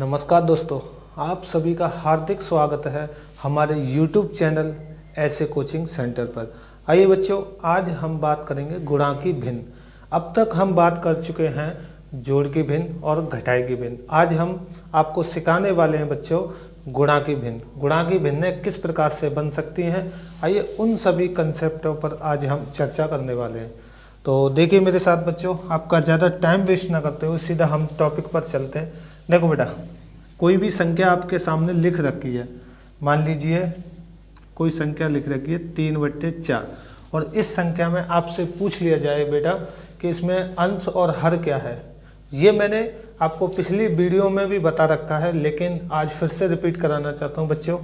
नमस्कार दोस्तों, आप सभी का हार्दिक स्वागत है हमारे YouTube चैनल ऐसे कोचिंग सेंटर पर। आइए बच्चों, आज हम बात करेंगे गुणांकी भिन्न। अब तक हम बात कर चुके हैं जोड़ की भिन्न और घटाई की भिन्न। आज हम आपको सिखाने वाले हैं बच्चों गुणांकी भिन्न। गुणांकी भिन्न किस प्रकार से बन सकती हैं, आइए उन सभी कंसेप्टों पर आज हम चर्चा करने वाले हैं। तो देखिए मेरे साथ बच्चों, आपका ज़्यादा टाइम वेस्ट ना करते हुए सीधा हम टॉपिक पर चलते हैं। देखो बेटा, कोई भी संख्या आपके सामने लिख रखी है। मान लीजिए कोई संख्या लिख रखी है 3/4 और इस संख्या में आपसे पूछ लिया जाए बेटा कि इसमें अंश और हर क्या है। ये मैंने आपको पिछली वीडियो में भी बता रखा है, लेकिन आज फिर से रिपीट कराना चाहता हूँ बच्चों।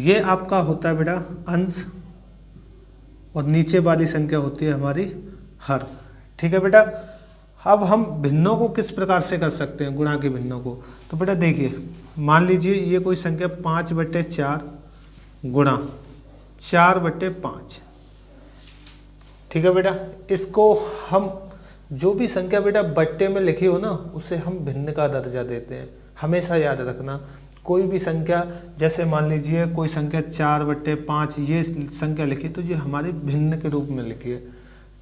ये आपका होता है बेटा अंश और नीचे वाली संख्या होती है हमारी हर। ठीक है बेटा। अब हम भिन्नों को किस प्रकार से कर सकते हैं, गुणा के भिन्नों को। तो बेटा देखिए, मान लीजिए ये कोई संख्या 5/4 गुणा 4/5। ठीक है बेटा। इसको हम जो भी संख्या बेटा बट्टे में लिखी हो ना, उसे हम भिन्न का दर्जा देते हैं। हमेशा याद रखना, कोई भी संख्या, जैसे मान लीजिए कोई संख्या 4/5 ये संख्या लिखी तो ये हमारे भिन्न के रूप में लिखी है।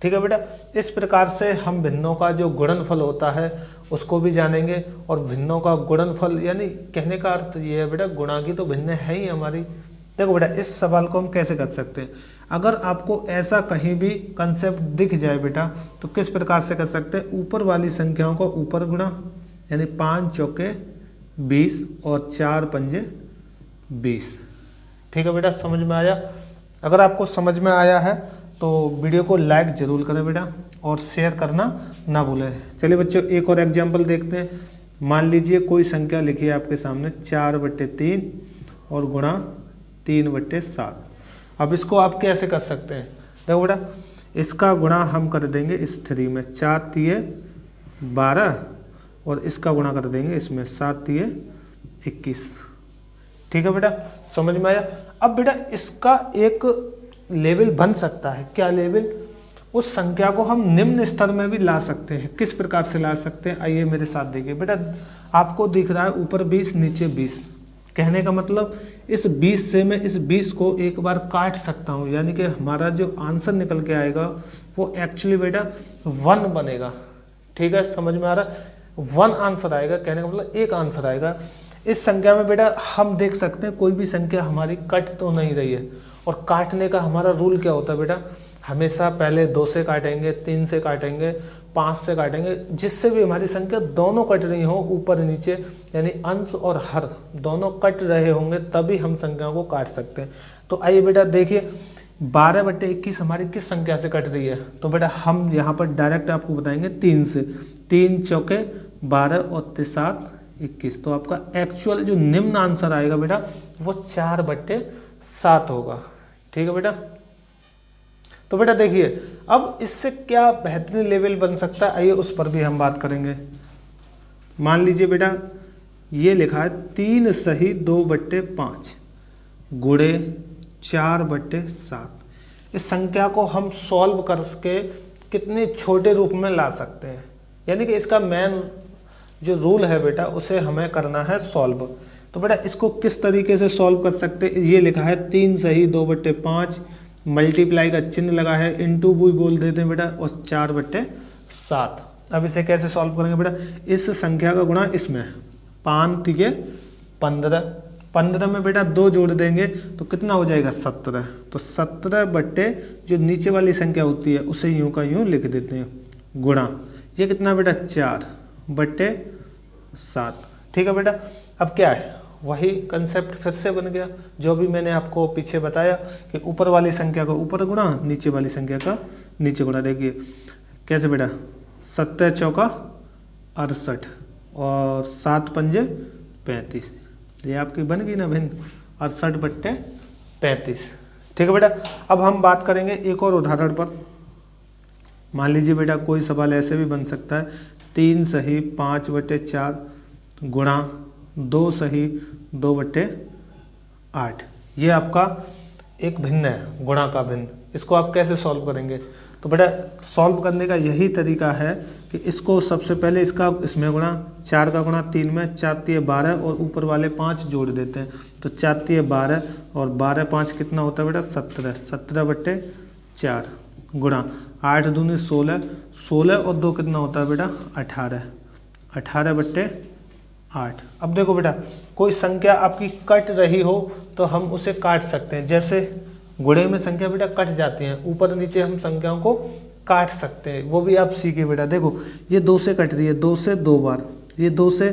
ठीक है बेटा। इस प्रकार से हम भिन्नों का जो गुणनफल होता है उसको भी जानेंगे, और भिन्नों का गुणनफल यानी कहने का अर्थ ये है बेटा, गुणांकी तो भिन्न है ही हमारी। देखो बेटा, इस सवाल को हम कैसे कर सकते हैं। अगर आपको ऐसा कहीं भी कंसेप्ट दिख जाए बेटा, तो किस प्रकार से कर सकते हैं, ऊपर वाली संख्याओं को ऊपर गुणा, यानी 5 चौके 20 और 4 पंजे 20। ठीक है बेटा, समझ में आया। अगर आपको समझ में आया है तो वीडियो को लाइक जरूर करें बेटा, और शेयर करना ना भूलें। चलिए बच्चों, एक और एग्जांपल देखते हैं। मान लीजिए कोई संख्या लिखी है आपके सामने 4/3 और गुणा 3/7। अब इसको आप कैसे कर सकते हैं। देखो बेटा, इसका गुणा हम कर देंगे इस 3 में, 4 तिये 12, और इसका गुणा कर देंगे इसमें 7 तिये 21। ठीक है बेटा, समझ में आया। अब बेटा इसका एक लेवल बन सकता है। क्या लेवल? उस संख्या को हम निम्न स्तर में भी ला सकते हैं। किस प्रकार से ला सकते हैं, आइए मेरे साथ देखिए बेटा। आपको दिख रहा है ऊपर 20 नीचे 20, कहने का मतलब इस 20 से मैं इस 20 को एक बार काट सकता हूँ, यानी कि हमारा जो आंसर निकल के आएगा वो एक्चुअली बेटा 1 बनेगा। ठीक है, समझ में आ रहा। 1 आंसर आएगा, कहने का मतलब एक आंसर आएगा। इस संख्या में बेटा हम देख सकते हैं कोई भी संख्या हमारी कट तो नहीं रही है, और काटने का हमारा रूल क्या होता है बेटा, हमेशा पहले 2 से काटेंगे, 3 से काटेंगे, 5 से काटेंगे, जिससे भी हमारी संख्या दोनों कट रही हो, ऊपर नीचे, यानी अंश और हर दोनों कट रहे होंगे, तभी हम संख्या को काट सकते हैं। तो आइए बेटा देखिए, 12/21 हमारी किस संख्या से कट रही है। तो बेटा हम यहाँ पर डायरेक्ट आपको बताएंगे 3 से। 3 चौके 12 और 7 21। तो आपका एक्चुअल जो निम्न आंसर आएगा बेटा वो 4/7 होगा। ठीक है बेटा। तो बेटा देखिए, अब इससे क्या बेहतरीन लेवल बन सकता है, आइए उस पर भी हम बात करेंगे। मान लीजिए बेटा ये लिखा है 3 सही 2/5 गुणे 4/7। इस संख्या को हम सॉल्व करके कितने छोटे रूप में ला सकते हैं, यानी कि इसका मेन जो रूल है बेटा उसे हमें करना है सॉल्व। तो बेटा इसको किस तरीके से सॉल्व कर सकते हैं। ये लिखा है 3 सही 2/5, मल्टीप्लाई का चिन्ह लगा है, इनटू भी बोल देते हैं बेटा, और 4/7। अब इसे कैसे सॉल्व करेंगे बेटा, इस संख्या का गुणा इसमें, 5 तिये 15, 15 में बेटा 2 जोड़ देंगे तो कितना हो जाएगा 17। तो 17 बट्टे जो नीचे वाली संख्या होती है उसे यूं का यूं लिख देते हैं, गुणा ये कितना बेटा 4/7। ठीक है बेटा। अब क्या है, वही कंसेप्ट फिर से बन गया जो भी मैंने आपको पीछे बताया कि ऊपर वाली संख्या का ऊपर गुणा, नीचे वाली संख्या का नीचे गुणा। देखिए कैसे बेटा, 7 चौका 68 और 7 पंजे 35। ये आपकी बन गई ना भिन्न, 68/35। ठीक है बेटा। अब हम बात करेंगे एक और उदाहरण पर। मान लीजिए बेटा कोई सवाल ऐसे भी बन सकता है, 3 सही 5/4 गुणा 2 सही 2/8। ये आपका एक भिन्न है, गुणा का भिन्न। इसको आप कैसे सॉल्व करेंगे। तो बेटा सॉल्व करने का यही तरीका है कि इसको सबसे पहले इसका इसमें गुणा, 4 का गुणा 3 में, 4 तिये 12 और ऊपर वाले 5 जोड़ देते हैं। तो 4 तिये 12 और 12 5 कितना होता है बेटा 17, 17/4 गुणा 8 दूनी 16, 16 और 2 कितना होता है बेटा 18, 18/8। अब देखो बेटा कोई संख्या आपकी कट रही हो तो हम उसे काट सकते हैं। जैसे गुणे में संख्या बेटा कट जाती हैं, ऊपर नीचे हम संख्याओं को काट सकते हैं, वो भी आप सीखे बेटा। देखो ये 2 से कट रही है, 2 से 2 बार, ये 2 से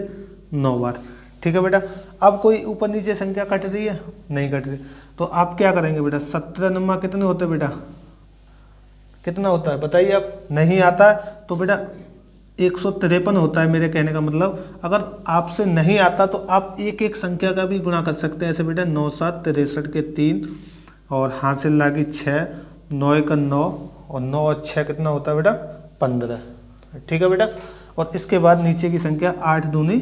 9 बार, ठीक है बेटा। अब कोई ऊपर नीचे संख्या कट रही है, नहीं कट रही, तो आप क्या करेंगे बेटा 17 नंबर कितने होते हैं बेटा, कितना होता है बताइए आप, नहीं आता है तो बेटा 153 होता है। मेरे कहने का मतलब अगर आपसे नहीं आता तो आप एक एक संख्या का भी गुणा कर सकते हैं। ऐसे बेटा 9 7 63 के 3 और हासिल लागी 6, 9 का 9 और 9 और 6 कितना होता है बेटा 15, ठीक है बेटा। और इसके बाद नीचे की संख्या 8 दूनी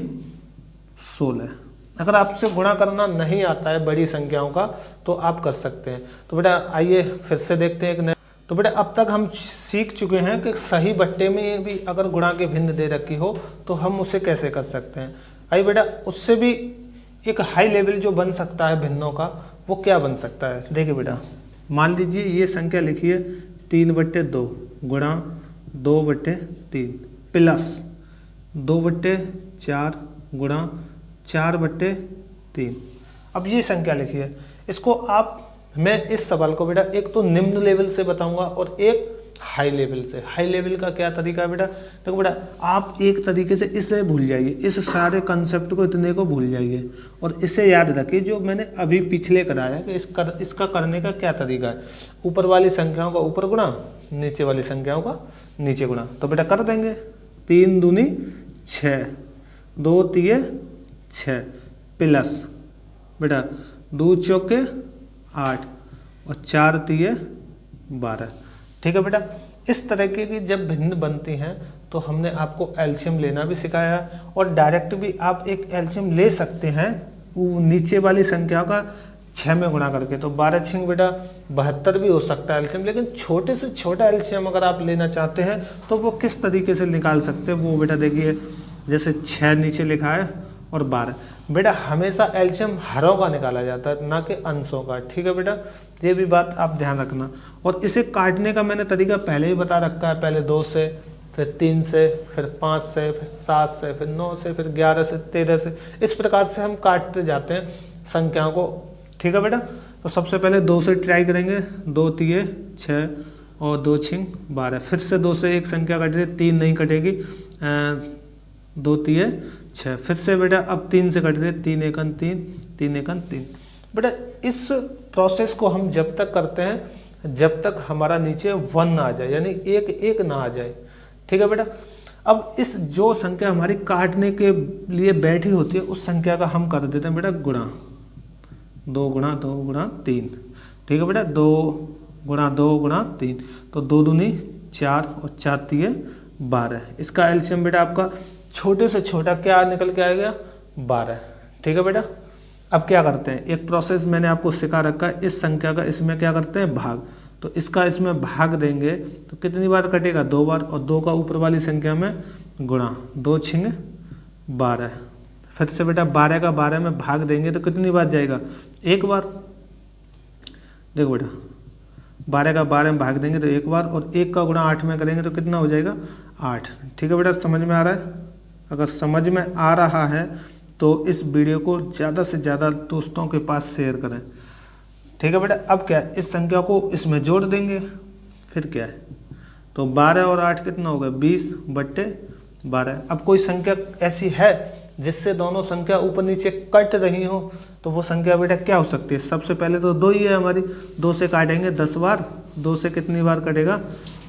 16। अगर आपसे गुणा करना नहीं आता है बड़ी संख्याओं का तो आप कर सकते हैं। तो बेटा आइए फिर से देखते हैं एक नया। तो बेटा अब तक हम सीख चुके हैं कि सही बट्टे में भी अगर गुणा के भिन्न दे रखी हो तो हम उसे कैसे कर सकते हैं। आइए बेटा उससे भी एक हाई लेवल जो बन सकता है भिन्नों का, वो क्या बन सकता है। देखिए बेटा मान लीजिए ये संख्या लिखी है 3/2 गुणा 2/3 प्लस 2/4 गुणा 4/3। अब ये संख्या लिखी है, इसको आप, मैं इस सवाल को बेटा एक तो निम्न लेवल से बताऊंगा और एक हाई लेवल से। हाई लेवल का क्या तरीका है बेटा, देखो बेटा आप एक तरीके से इसे भूल जाइए, इस सारे कंसेप्ट को इतने को भूल जाइए और इसे याद रखिए जो मैंने अभी पिछले कराया कि इसका करने का क्या तरीका है। ऊपर वाली संख्याओं का ऊपर गुणा, नीचे वाली संख्याओं का नीचे गुणा। तो बेटा कर देंगे 3 दूनी 6, 2 तिये 6 प्लस बेटा 2 चौके 8 और 4 तिये 12, ठीक है बेटा। इस तरह की जब भिन्न बनती हैं तो हमने आपको एलसीएम लेना भी सिखाया है और डायरेक्ट भी आप एक एलसीएम ले सकते हैं वो नीचे वाली संख्या का 6 में गुणा करके। तो 12 6 बेटा 72 भी हो सकता है एलसीएम, लेकिन छोटे से छोटा एलसीएम अगर आप लेना चाहते हैं तो वो किस तरीके से निकाल सकते हैं वो बेटा देखिए। जैसे 6 नीचे लिखा है और 12, बेटा हमेशा एलसीएम हरों का निकाला जाता है ना कि अंशों का, ठीक है बेटा। ये भी बात आप ध्यान रखना। और इसे काटने का मैंने तरीका पहले ही बता रखा है, पहले 2 से, फिर 3 से, फिर 5 से, फिर 7 से, फिर 9 से, फिर 11 से, 13 से, इस प्रकार से हम काटते जाते हैं संख्याओं को, ठीक है बेटा। तो सबसे पहले 2 से ट्राई करेंगे, 2 तिये 6 और 2 6 12, फिर से 2 से एक संख्या कट रही है, 3 नहीं कटेगी, 2 तिये 6, फिर से बेटा अब 3 से कट रहे, 3 1 3, 3 1 3। बेटा इस प्रोसेस को हम जब तक करते हैं जब तक हमारा नीचे 1 ना आ जाए, यानी 1 1 ना आ जाए, ठीक है बेटा। अब इस जो संख्या हमारी काटने के लिए बैठी होती है उस संख्या का हम कर देते हैं बेटा गुणा, 2 गुणा 2 गुणा 3, ठीक है बेटा। 2 गुणा 2 गुणा 3, तो 2 दूनी 4 और 4 तिये 12। इसका एलसीएम बेटा आपका छोटे से छोटा क्या निकल के आएगा 12, ठीक है बेटा। अब क्या करते हैं, एक प्रोसेस मैंने आपको सिखा रखा है, इस संख्या का इसमें क्या करते हैं भाग। तो इसका इसमें भाग देंगे तो कितनी बार कटेगा 2 बार, और 2 का ऊपर वाली संख्या में गुणा, 2 6 12। फिर से बेटा 12 का 12 में भाग देंगे तो कितनी बार जाएगा 1 बार। देखो बेटा 12 का 12 में भाग देंगे तो 1 बार, और 1 का गुणा 8 में करेंगे तो कितना हो जाएगा 8, ठीक है बेटा। समझ में आ रहा है? अगर समझ में आ रहा है तो इस वीडियो को ज़्यादा से ज़्यादा दोस्तों के पास शेयर करें, ठीक है बेटा। अब क्या है, इस संख्या को इसमें जोड़ देंगे, फिर क्या है, तो 12 और 8 कितना होगा 20/12। अब कोई संख्या ऐसी है जिससे दोनों संख्या ऊपर नीचे कट रही हो तो वो संख्या बेटा क्या हो सकती है। सबसे पहले तो 2 ही है हमारी, 2 से काटेंगे 10 बार, 2 से कितनी बार कटेगा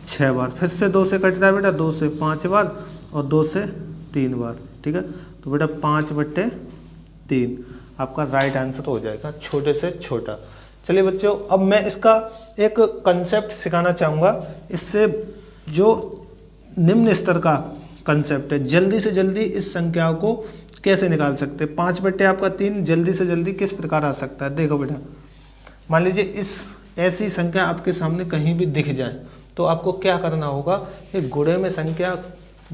6 बार, फिर से 2 से कट रहा है बेटा 2 से 5 बार और 2 से 3 बार, ठीक है। तो बेटा 5/3 आपका राइट आंसर हो जाएगा, छोटे से छोटा। चलिए बच्चों अब मैं इसका एक कंसेप्ट सिखाना चाहूँगा, इससे जो निम्न स्तर का कंसेप्ट है, जल्दी से जल्दी इस संख्या को कैसे निकाल सकते हैं। 5/3 जल्दी से जल्दी किस प्रकार आ सकता है। देखो बेटा मान लीजिए इस ऐसी संख्या आपके सामने कहीं भी दिख जाए तो आपको क्या करना होगा, ये गुणे में संख्या,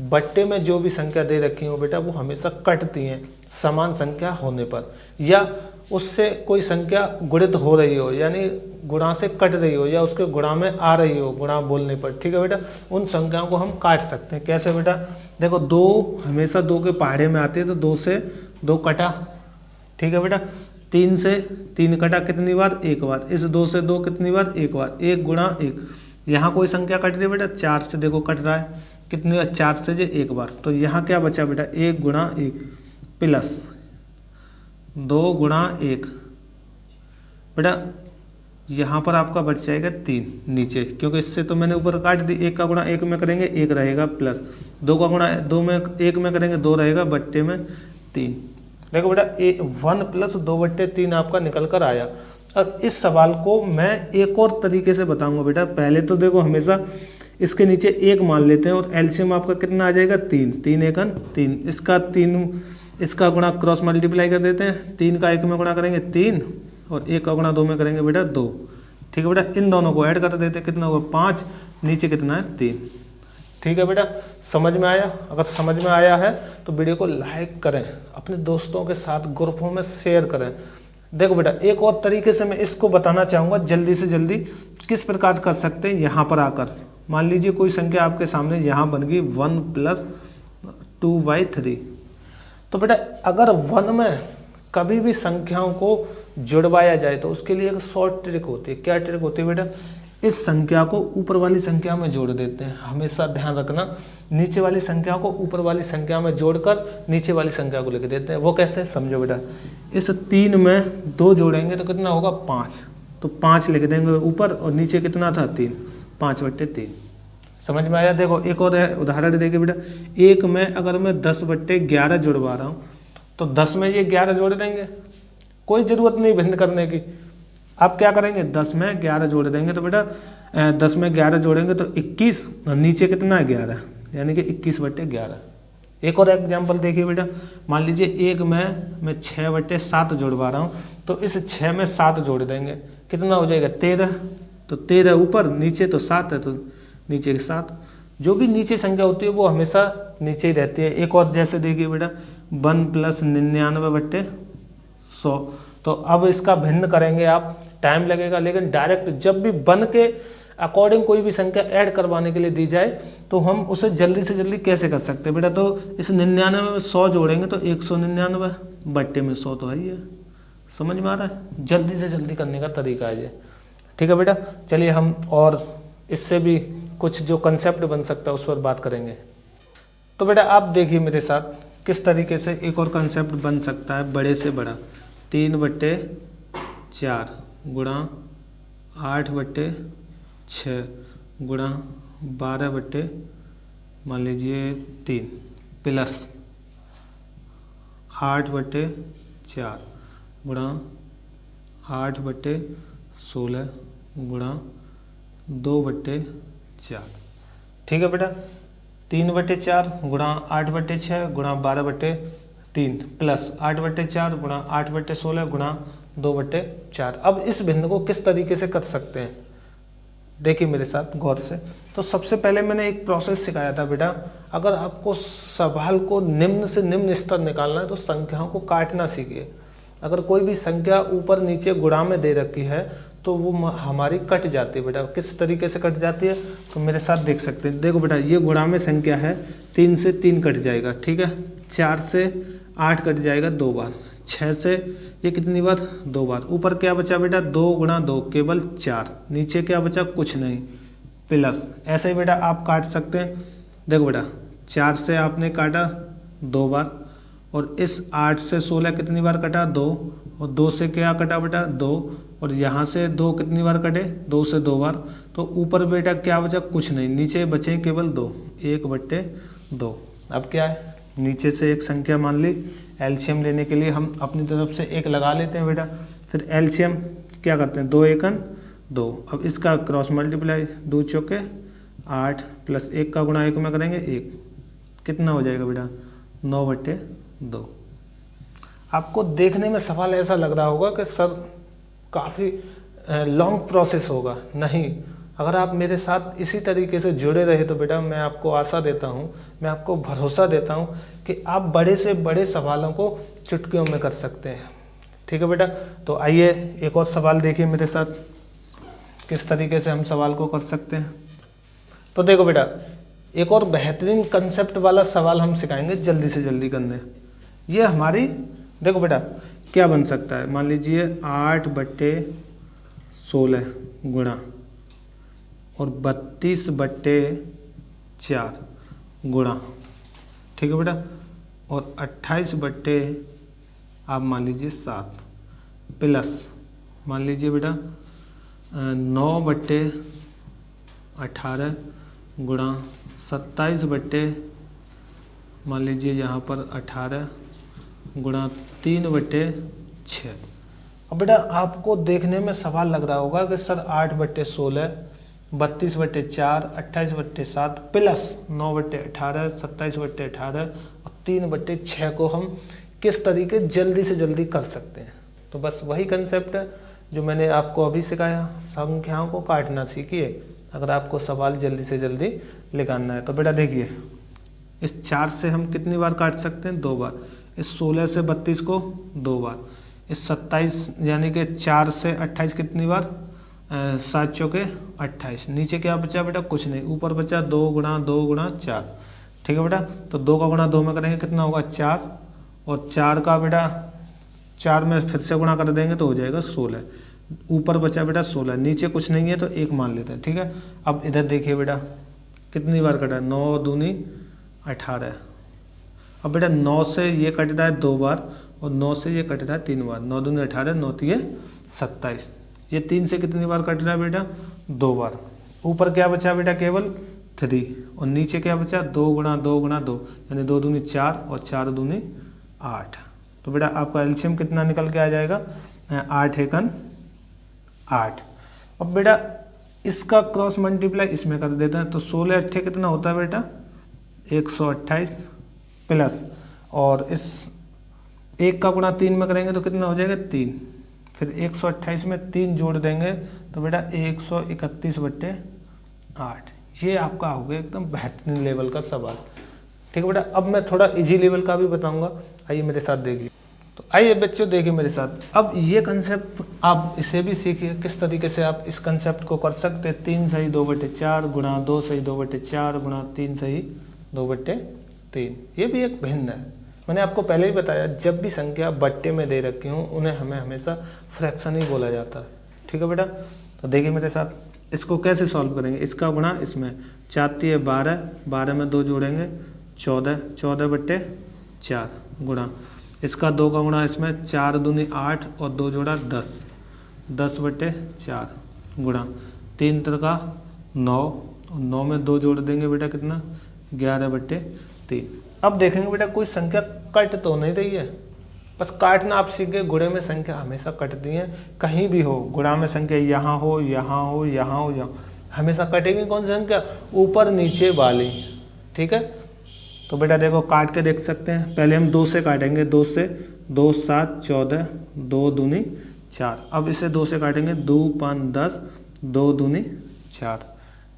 बट्टे में जो भी संख्या दे रखी हो बेटा वो हमेशा कटती हैं समान संख्या होने पर, या उससे कोई संख्या गुणित हो रही हो यानी गुणा से कट रही हो, या उसके गुणा में आ रही हो गुणा बोलने पर, ठीक है बेटा, उन संख्याओं को हम काट सकते हैं। कैसे बेटा, देखो 2 हमेशा 2 के पहाड़े में आती है, तो 2 से 2 कटा, ठीक है बेटा। 3 से 3 कटा कितनी बार, एक बार। इस 2 से 2 कितनी बार, एक बार। 1 गुणा 1, यहाँ कोई संख्या कट रही है बेटा, 4 से देखो कट रहा है, कितनी बार, 4 से जे एक बार। तो यहाँ क्या बचा बेटा, 1 गुणा 1 प्लस 2 गुणा 1 बेटा, यहाँ पर आपका बच जाएगा 3 नीचे, क्योंकि इससे तो मैंने ऊपर काट दी। 1 का गुणा 1 में करेंगे 1 रहेगा, प्लस 2 का गुणा 2 में 1 में करेंगे 2 रहेगा, बट्टे में 3। देखो बेटा 1 प्लस 2/3 आपका निकल कर आया। अब इस सवाल को मैं एक और तरीके से बताऊंगा बेटा। पहले तो देखो हमेशा इसके नीचे 1 मान लेते हैं और एलसीएम आपका कितना आ जाएगा, 3। 3 एकन 3, इसका 3, इसका गुणा क्रॉस मल्टीप्लाई कर देते हैं। 3 का 1 में गुणा करेंगे 3 और 1 का गुणा 2 में करेंगे बेटा 2, ठीक है बेटा। इन दोनों को ऐड कर देते हैं, कितना होगा 5, नीचे कितना है 3, ठीक है बेटा। समझ में आया? अगर समझ में आया है तो वीडियो को लाइक करें, अपने दोस्तों के साथ ग्रुपों में शेयर करें। देखो बेटा एक और तरीके से मैं इसको बताना चाहूँगा, जल्दी से जल्दी किस प्रकार कर सकते हैं। यहाँ पर आकर मान लीजिए कोई संख्या आपके सामने यहाँ बन गई 1 + 2/3। तो बेटा अगर 1 में कभी भी संख्याओं को जुड़वाया जाए तो उसके लिए एक शॉर्ट ट्रिक होती है। क्या ट्रिक होती है बेटा, इस संख्या को ऊपर वाली संख्या में जोड़ देते हैं। हमेशा ध्यान रखना, नीचे वाली संख्या को ऊपर वाली संख्या में जोड़कर नीचे वाली संख्या को लिख देते हैं। वो कैसे, समझो बेटा। इस 3 में 2 जोड़ेंगे तो कितना होगा 5, तो 5 लिख देंगे ऊपर और नीचे कितना था 3, 5/3। समझ में आया? देखो एक और उदाहरण देखिए बेटा, 1 में अगर मैं 10/11 जुड़वा रहा हूँ तो 10 में ये 11 जोड़ देंगे, कोई ज़रूरत नहीं भिन्न करने की। आप क्या करेंगे, 10 में 11 जोड़ देंगे तो बेटा 10 में 11 जोड़ेंगे तो 21 और नीचे कितना है 11, यानी कि 21/11। एक और एग्जाम्पल देखिए बेटा, मान लीजिए 1 में मैं 6/7 जोड़वा रहा हूँ तो इस 6 में 7 जोड़ देंगे, कितना हो जाएगा 13। तो 13 ऊपर, नीचे तो 7 है तो नीचे के 7। जो भी नीचे संख्या होती है वो हमेशा नीचे ही रहती है। एक और जैसे देखिए बेटा 1 + 99/100। तो अब इसका भिन्न करेंगे आप, टाइम लगेगा, लेकिन डायरेक्ट जब भी 1 के अकॉर्डिंग कोई भी संख्या ऐड करवाने के लिए दी जाए तो हम उसे जल्दी से जल्दी कैसे कर सकते हैं बेटा। तो इस 99 में 100 जोड़ेंगे तो 199 बट्टे में 100 तो है ही है। समझ में आ रहा है? जल्दी से जल्दी करने का तरीका है ये, ठीक है बेटा। चलिए हम और इससे भी कुछ जो कंसेप्ट बन सकता है उस पर बात करेंगे। तो बेटा आप देखिए मेरे साथ किस तरीके से एक और कंसेप्ट बन सकता है बड़े से बड़ा। 3/4 गुणा 8/6 गुणा 12 मान लीजिए 3 प्लस 8/4 गुणा 8/16 गुणा 2/4, ठीक है बेटा। 3/4 गुणा 8/6 गुणा 12/3 प्लस 8/4 गुणा 8/16 गुणा 2/4। अब इस भिन्न को किस तरीके से कर सकते हैं, देखिए मेरे साथ गौर से। तो सबसे पहले मैंने एक प्रोसेस सिखाया था बेटा, अगर आपको सवाल को निम्न से निम्न स्तर निकालना है तो संख्याओं को काटना सीखिए। अगर कोई भी संख्या ऊपर नीचे गुणा में दे रखी है तो वो हमारी कट जाती है बेटा। किस तरीके से कट जाती है तो मेरे साथ देख सकते हैं। देखो बेटा ये गुणा में संख्या है, 3 से 3 कट जाएगा, ठीक है। 4 से 8 कट जाएगा 2 बार, 6 से ये कितनी बार 2 बार। ऊपर क्या बचा बेटा 2 गुणा 2 केवल 4, नीचे क्या बचा कुछ नहीं, प्लस। ऐसे ही बेटा आप काट सकते हैं। देखो बेटा 4 से आपने काटा 2 बार और इस 8 से 16 कितनी बार कटा 2, और 2 से क्या कटा बेटा 2, और यहाँ से 2 कितनी बार कटे 2 से 2 बार। तो ऊपर बेटा क्या बचा कुछ नहीं, नीचे बचे केवल 2, 1/2। अब क्या है, नीचे से एक संख्या मान ली, एलसीएम लेने के लिए हम अपनी तरफ से 1 लगा लेते हैं बेटा। फिर एलसीएम क्या करते हैं 2 एकन 2। अब इसका क्रॉस मल्टीप्लाई 2 चौके 8 प्लस 1 का गुणा 1 में करेंगे 1, कितना हो जाएगा बेटा 9/2। आपको देखने में सवाल ऐसा लग रहा होगा कि सर काफ़ी लॉन्ग प्रोसेस होगा, नहीं, अगर आप मेरे साथ इसी तरीके से जुड़े रहे तो बेटा मैं आपको आशा देता हूँ, मैं आपको भरोसा देता हूँ कि आप बड़े से बड़े सवालों को चुटकियों में कर सकते हैं। ठीक है बेटा, तो आइए एक और सवाल देखिए मेरे साथ किस तरीके से हम सवाल को कर सकते हैं। तो देखो बेटा, एक और बेहतरीन कंसेप्ट वाला सवाल हम सिखाएंगे जल्दी से जल्दी करने। ये हमारी देखो बेटा क्या बन सकता है, मान लीजिए 8/16 गुणा और 32/4 गुणा, ठीक है बेटा, और 28 आप मान लीजिए 7 प्लस मान लीजिए बेटा 9/18 गुणा 27 मान लीजिए यहाँ पर 18 गुणा 3/6। अब बेटा आपको देखने में सवाल लग रहा होगा कि सर 8/16 32/4 28/7 प्लस 9/18 27/18 और 3/6 को हम किस तरीके जल्दी से जल्दी कर सकते हैं। तो बस वही कंसेप्ट है जो मैंने आपको अभी सिखाया, संख्याओं को काटना सीखिए अगर आपको सवाल जल्दी से जल्दी निकालना है। तो बेटा देखिए, इस 4 से हम कितनी बार काट सकते हैं, 2 बार। इस 16 से 32 को 2 बार। इस 27 यानी कि 4 से 28 कितनी बार, 7 चौके 28। नीचे क्या बचा बेटा, कुछ नहीं, ऊपर बचा 2 गुणा 2 गुणा 4। ठीक है बेटा, तो 2 का गुणा 2 में करेंगे कितना होगा 4, और 4 का बेटा 4 में फिर से गुणा कर देंगे तो हो जाएगा 16। ऊपर बचा बेटा 16, नीचे कुछ नहीं है तो 1 मान लेते हैं। ठीक है, अब इधर देखिए बेटा कितनी बार कटा, 9 दूनी 18। अब बेटा 9 से ये कट रहा है 2 बार और 9 से ये कट रहा है 3 बार। 9 दूनी 18, 9 तिये 27। ये 3 से कितनी बार कट रहा है बेटा, 2 बार। ऊपर क्या बचा बेटा, केवल 3, और नीचे क्या बचा 2 गुणा 2 गुणा 2 यानी 2 दूनी 4 और 4 दूनी 8। तो बेटा आपका एलसीएम कितना निकल के आ जाएगा, 8 एकन 8। अब बेटा इसका क्रॉस मल्टीप्लाई इसमें कर देते हैं तो 16 अट्ठे कितना होता है बेटा 128 प्लस, और इस 1 का गुणा 3 में करेंगे तो कितना हो जाएगा 3। फिर 128 में 3 जोड़ देंगे तो बेटा 131/8। ये आपका हो गया एकदम बेहतरीन लेवल का सवाल। ठीक है बेटा, अब मैं थोड़ा इजी लेवल का भी बताऊंगा, आइए मेरे साथ देखिए। तो आइए बच्चों देखिए मेरे साथ, अब ये कंसेप्ट आप इसे भी सीखिए किस तरीके से आप इस कंसेप्ट को कर सकते हैं। 3 सही 2/4 गुणा 2 सही 2/4 गुणा 3 सही 2/3। ये भी एक भिन्न है, मैंने आपको पहले ही बताया जब भी संख्या बट्टे में दे रखी हूँ उन्हें हमें हमेशा फ्रैक्शन ही बोला जाता है। ठीक है बेटा, तो देखिए मेरे साथ इसको कैसे सॉल्व करेंगे। इसका गुणा इसमें 4 तिये 12, 12 में 2 जोड़ेंगे 14, 14/4 गुणा इसका 2 का गुणा इसमें 4 दूनी 8 और 2 जोड़ा 10, 10/4 गुणा 3 का 9, 9 में 2 जोड़ देंगे बेटा कितना 11/3। अब देखेंगे बेटा कोई संख्या कट तो नहीं रही है, बस काटना आप सीख गए। गुणे में संख्या हमेशा कटती है, कहीं भी हो गुणा में संख्या यहाँ हो यहाँ हो यहाँ हो यहाँ, हमेशा कटेगी कौन सी संख्या, ऊपर नीचे वाली। ठीक है, तो बेटा देखो काट के देख सकते हैं। पहले हम 2 से काटेंगे, 2 से 2 7 14, 2 दूनी 4। अब इसे 2 से काटेंगे, 2 5 10, 2 दूनी 4।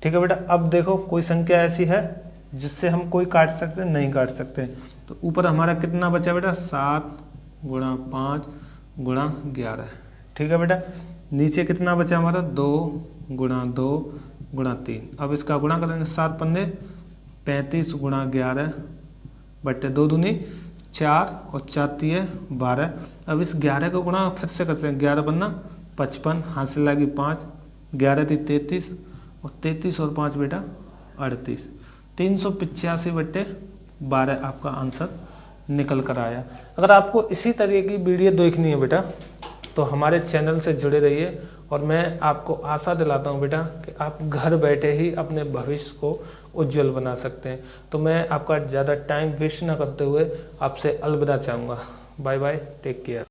ठीक है बेटा, अब देखो कोई संख्या ऐसी है जिससे हम कोई काट सकते हैं, नहीं काट सकते। तो ऊपर हमारा कितना बचा बेटा 7 गुणा 5 गुणा 11। ठीक है बेटा, नीचे कितना बचा हमारा 2 गुणा 2 गुणा 3। अब इसका गुणा करेंगे 7 पन्ने 35 गुणा 11/2 दूनी 4 और 4 तिये 12। अब इस 11 का गुणा फिर से करते हैं, 11 पन्ना 55, हाथ से लगी 5, 11 थी 33 और 33 और 5 बेटा 38। 385/12 आपका आंसर निकल कर आया। अगर आपको इसी तरह की वीडियो देखनी है बेटा तो हमारे चैनल से जुड़े रहिए, और मैं आपको आशा दिलाता हूं बेटा कि आप घर बैठे ही अपने भविष्य को उज्जवल बना सकते हैं। तो मैं आपका ज़्यादा टाइम वेस्ट ना करते हुए आपसे अलविदा चाहूँगा। Bye bye, take care.